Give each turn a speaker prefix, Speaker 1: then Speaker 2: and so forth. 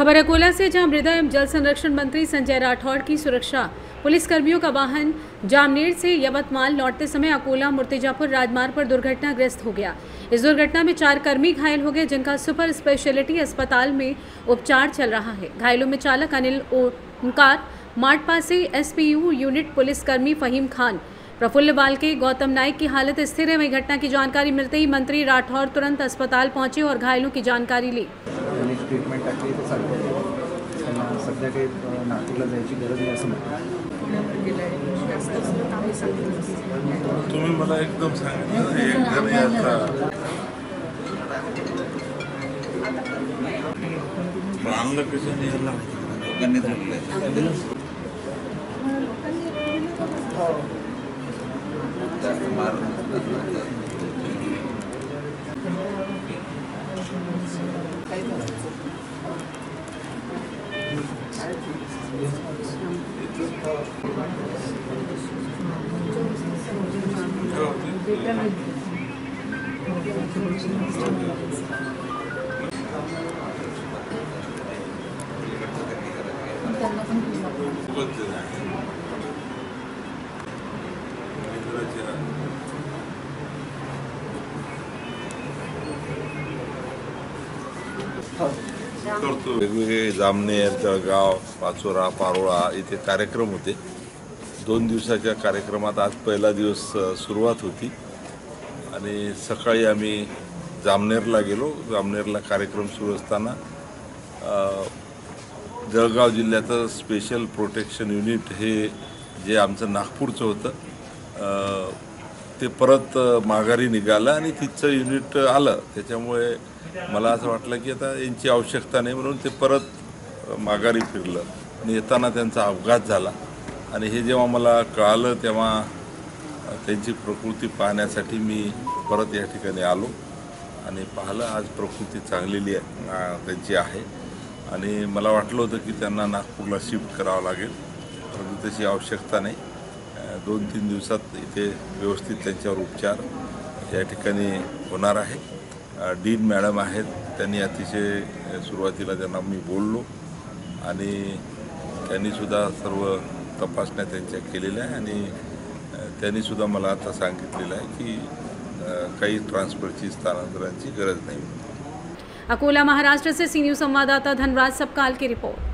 Speaker 1: खबर अकोला से, जहां मृदा एवं जल संरक्षण मंत्री संजय राठौड़ की सुरक्षा पुलिसकर्मियों का वाहन जामनेर से यवतमाल लौटते समय अकोला मुर्तिजापुर राजमार्ग पर दुर्घटनाग्रस्त हो गया। इस दुर्घटना में 4 कर्मी घायल हो गए, जिनका सुपर स्पेशलिटी अस्पताल में उपचार चल रहा है। घायलों में चालक अनिल ओंकार, माटपा से एसपीयू यूनिट पुलिसकर्मी फहीम खान, प्रफुल्ल बालके, गौतम नाइक की हालत स्थिर है। वही घटना की जानकारी मिलते ही मंत्री राठौड़ तुरंत अस्पताल पहुंचे और घायलों की जानकारी ली।
Speaker 2: ट्रीटमेंट टाकली तर चालतं, सध्या काही नागपूरला जायची गरज नाही असं
Speaker 3: तुम्ही मला एकदम सांगितलं एक घर याचा आणलं कसं निघाला लोकांनी थांबलं जास्त मार करतो। वेगवेगळे जामनेर, जळगाव, पाचोरा, पारोळा इथे कार्यक्रम होते। 2 दिवसाच्या कार्यक्रमात आज पहिला दिवस सुरुवात होती आणि सकाळी आम्ही जामनेरला गेलो। जामनेरला कार्यक्रम सुरू असताना जळगाव जिल्ह्याचं स्पेशल प्रोटेक्शन युनिट हे जे आमचं नागपूरचं होतं ते परत माघारी निघालं आणि तिथचं युनिट आलं। त्याच्यामुळे मला असं वाटलं की आता यांची आवश्यकता नाही, म्हणून ते परत माघारी फिरलं आणि येताना त्यांचा अपघात झाला। आणि हे जेव्हा मला कळालं तेव्हा त्यांची प्रकृती पाहण्यासाठी मी परत या ठिकाणी आलो आणि पाहिलं आज प्रकृती चांगलेली त्यांची आहे आणि मला वाटलं होतं की त्यांना नागपूरला शिफ्ट करावं लागेल, परंतु तशी आवश्यकता नाही। 2-3 दिवसात इथे व्यवस्थित त्यांच्यावर उपचार या ठिकाणी होणार आहे। डीन मॅडम आहेत, त्यांनी अतिशय सुरुवातीला त्यांना मी बोललो आणि त्यांनीसुद्धा सर्व तपासण्या त्यांच्या केलेल्या आहे आणि त्यांनीसुद्धा मला आता सांगितलेलं आहे की काही ट्रान्सफरची स्थानांतरांची गरज नाही।
Speaker 1: अकोला महाराष्ट्र से सी न्यूज़ संवाददाता धनराज सबकाल की रिपोर्ट।